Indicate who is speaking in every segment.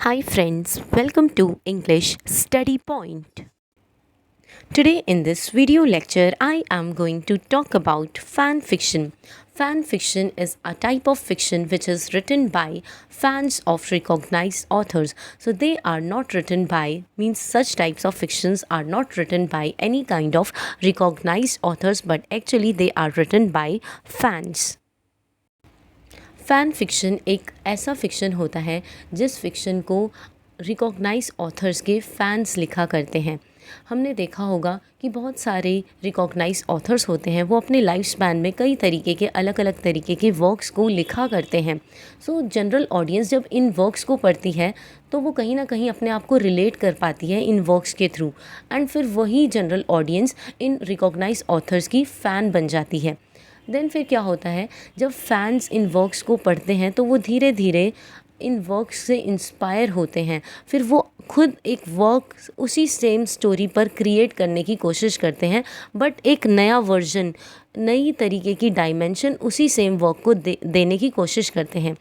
Speaker 1: Hi friends, welcome to English Study Point. Today in this video lecture I am going to talk about fan fiction. Fan fiction is a type of fiction which is written by fans of recognized authors. So they are not written by, means such types of fictions are not written by any kind of recognized authors, but actually they are written by fans. Fan fiction एक ऐसा fiction होता है जिस fiction को recognise authors के fans लिखा करते हैं। हमने देखा होगा कि बहुत सारे रिकॉग्नाइज ऑथर्स होते हैं, वो अपने लाइफ स्पैन में कई तरीके के अलग अलग तरीके के वर्क्स को लिखा करते हैं। सो जनरल ऑडियंस जब इन वर्क्स को पढ़ती है तो वो कहीं ना कहीं अपने आप को रिलेट कर पाती है इन वर्क्स के थ्रू, एंड फिर वही जनरल ऑडियंस इन रिकॉग्नाइज ऑथर्स की फ़ैन बन जाती है। देन फिर क्या होता है, जब फैंस इन वर्क्स को पढ़ते हैं तो वो धीरे धीरे इन वर्क्स से इंस्पायर होते हैं। फिर वो खुद एक वर्क उसी सेम स्टोरी पर क्रिएट करने की कोशिश करते हैं, बट एक नया वर्जन, नई तरीके की डायमेंशन उसी सेम वर्क को देने की कोशिश करते हैं।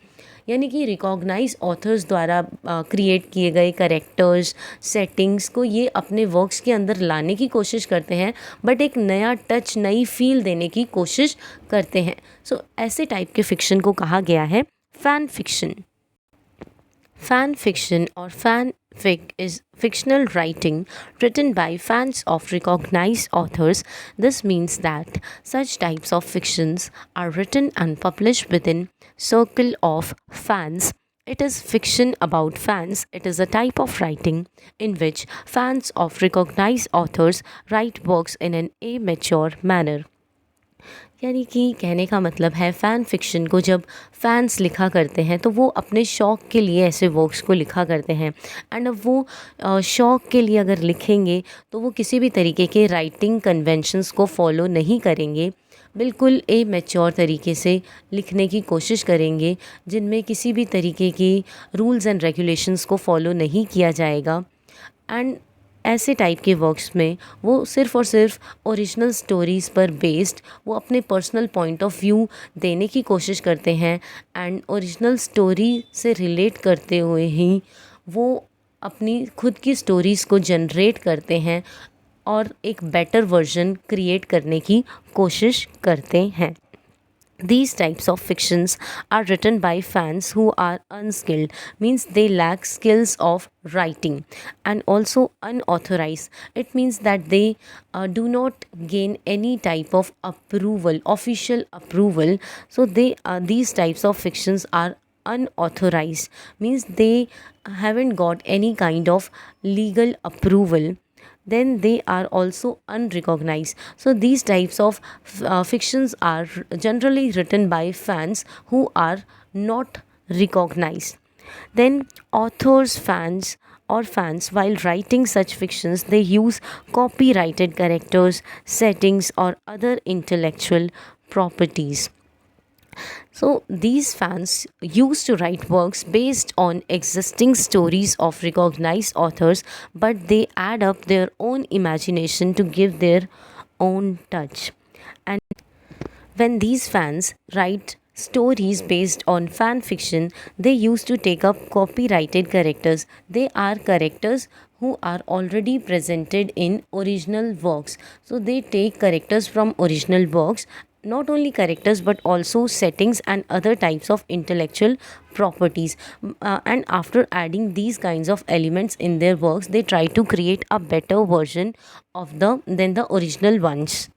Speaker 1: यानी कि रिकॉग्नाइज ऑथर्स द्वारा क्रिएट किए गए करेक्टर्स, सेटिंग्स को ये अपने वर्क्स के अंदर लाने की कोशिश करते हैं, बट एक नया टच, नई फील देने की कोशिश करते हैं। सो ऐसे टाइप के फिक्शन को कहा गया है fan fiction. Fan fiction or fanfic is fictional writing written by fans of recognized authors. This means that such types of fictions are written and published within circle of fans. It is fiction about fans. It is a type of writing in which fans of recognized authors write works in an immature manner. यानी कि कहने का मतलब है, fan fiction को जब fans लिखा करते हैं तो वो अपने शौक़ के लिए ऐसे वर्क्स को लिखा करते हैं। एंड अब वो शौक़ के लिए अगर लिखेंगे तो वो किसी भी तरीके के राइटिंग कन्वेंशंस को फॉलो नहीं करेंगे, बिल्कुल ए मैच्योर तरीके से लिखने की कोशिश करेंगे, जिनमें किसी भी तरीके की रूल्स एंड रेगुलेशंस को फॉलो नहीं किया जाएगा। एंड ऐसे टाइप के वर्क्स में वो सिर्फ़ और सिर्फ ओरिजिनल स्टोरीज़ पर बेस्ड वो अपने पर्सनल पॉइंट ऑफ व्यू देने की कोशिश करते हैं, एंड ओरिजिनल स्टोरी से रिलेट करते हुए ही वो अपनी खुद की स्टोरीज़ को जनरेट करते हैं और एक बेटर वर्जन क्रिएट करने की कोशिश करते हैं। These types of fictions are written by fans who are unskilled, means they lack skills of writing, and also unauthorized. It means that they do not gain any type of approval, official approval. So these types of fictions are unauthorized, means they haven't got any kind of legal approval. Then they are also unrecognized. So these types of fictions are generally written by fans who are not recognized. Then authors, fans or fans, while writing such fictions, they use copyrighted characters, settings or other intellectual properties. So these fans used to write works based on existing stories of recognized authors, but they add up their own imagination to give their own touch. And when these fans write stories based on fan fiction, they used to take up copyrighted characters. They are characters who are already presented in original works. So they take characters from original works, not only characters but also settings and other types of intellectual properties. And after adding these kinds of elements in their works, they try to create a better version of the than the original ones.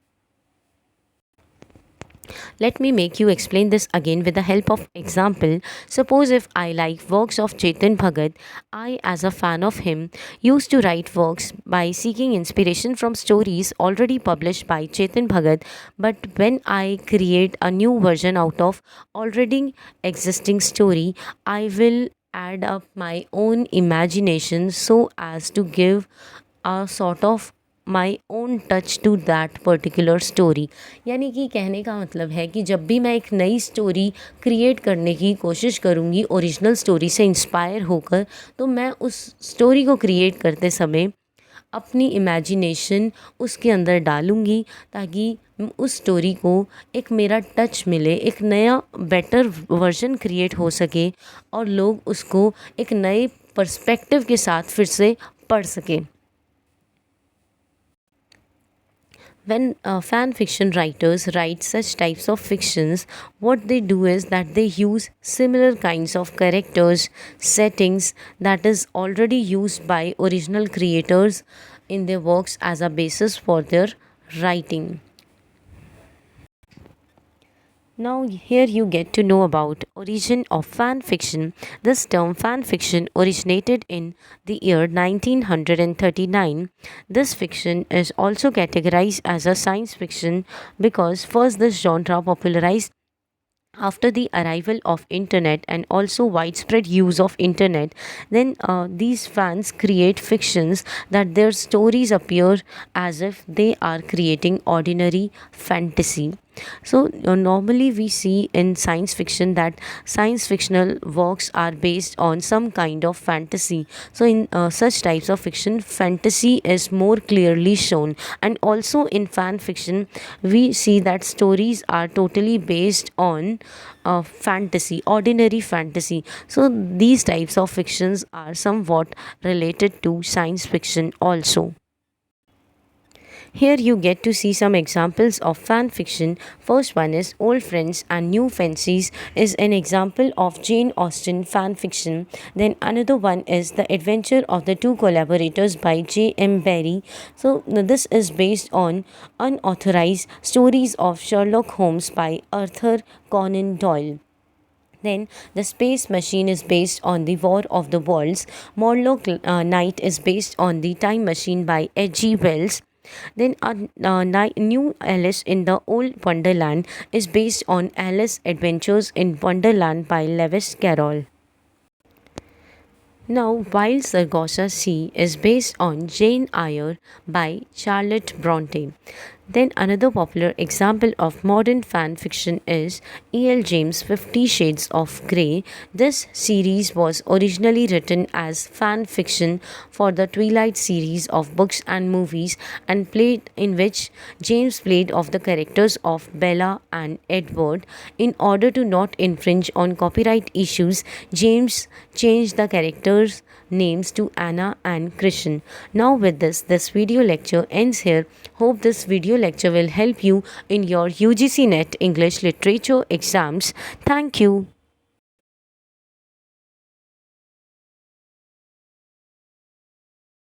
Speaker 1: Let me make you explain this again with the help of example. Suppose if I like works of Chetan Bhagat, I as a fan of him used to write works by seeking inspiration from stories already published by Chetan Bhagat, but when I create a new version out of already existing story, I will add up my own imagination so as to give a sort of my own touch to that particular story. यानी कि कहने का मतलब है कि जब भी मैं एक नई स्टोरी क्रिएट करने की कोशिश करूँगी ओरिजिनल स्टोरी से इंस्पायर होकर, तो मैं उस स्टोरी को क्रिएट करते समय अपनी इमेजिनेशन उसके अंदर डालूँगी, ताकि उस स्टोरी को एक मेरा टच मिले, एक नया बेटर वर्जन क्रिएट हो सके और लोग उसको एक नए पर्सपेक्टिव के साथ फिर से पढ़ सकें। When fan fiction writers write such types of fictions, what they do is that they use similar kinds of characters, settings that is already used by original creators in their works as a basis for their writing. Now here you get to know about origin of fan fiction. This term fan fiction originated in the year 1939. This fiction is also categorized as a science fiction because first this genre popularized after the arrival of internet and also widespread use of internet. Then these fans create fictions that their stories appear as if they are creating ordinary fantasy. So normally we see in science fiction that science fictional works are based on some kind of fantasy. So in such types of fiction, fantasy is more clearly shown, and also in fan fiction we see that stories are totally based on fantasy, ordinary fantasy. So these types of fictions are somewhat related to science fiction also. Here you get to see some examples of fan fiction. First one is Old Friends and New Fancies is an example of Jane Austen fan fiction. Then another one is The Adventure of the Two Collaborators by J.M. Barrie. So this is based on unauthorized stories of Sherlock Holmes by Arthur Conan Doyle. Then The Space Machine is based on The War of the Worlds. Morlock Night is based on The Time Machine by H.G. Wells. Then New Alice in the Old Wonderland is based on Alice Adventures in Wonderland by Lewis Carroll. Now, Wild Sargasso Sea is based on Jane Eyre by Charlotte Bronte. Then another popular example of modern fan fiction is E.L. James' 50 Shades of Grey. This series was originally written as fan fiction for the Twilight series of books and movies, and played in which James played of the characters of Bella and Edward. In order to not infringe on copyright issues, James changed the characters' names to Anna and Christian. Now with this video lecture ends here. Hope this video lecture will help you in your UGC NET English Literature exams. Thank you.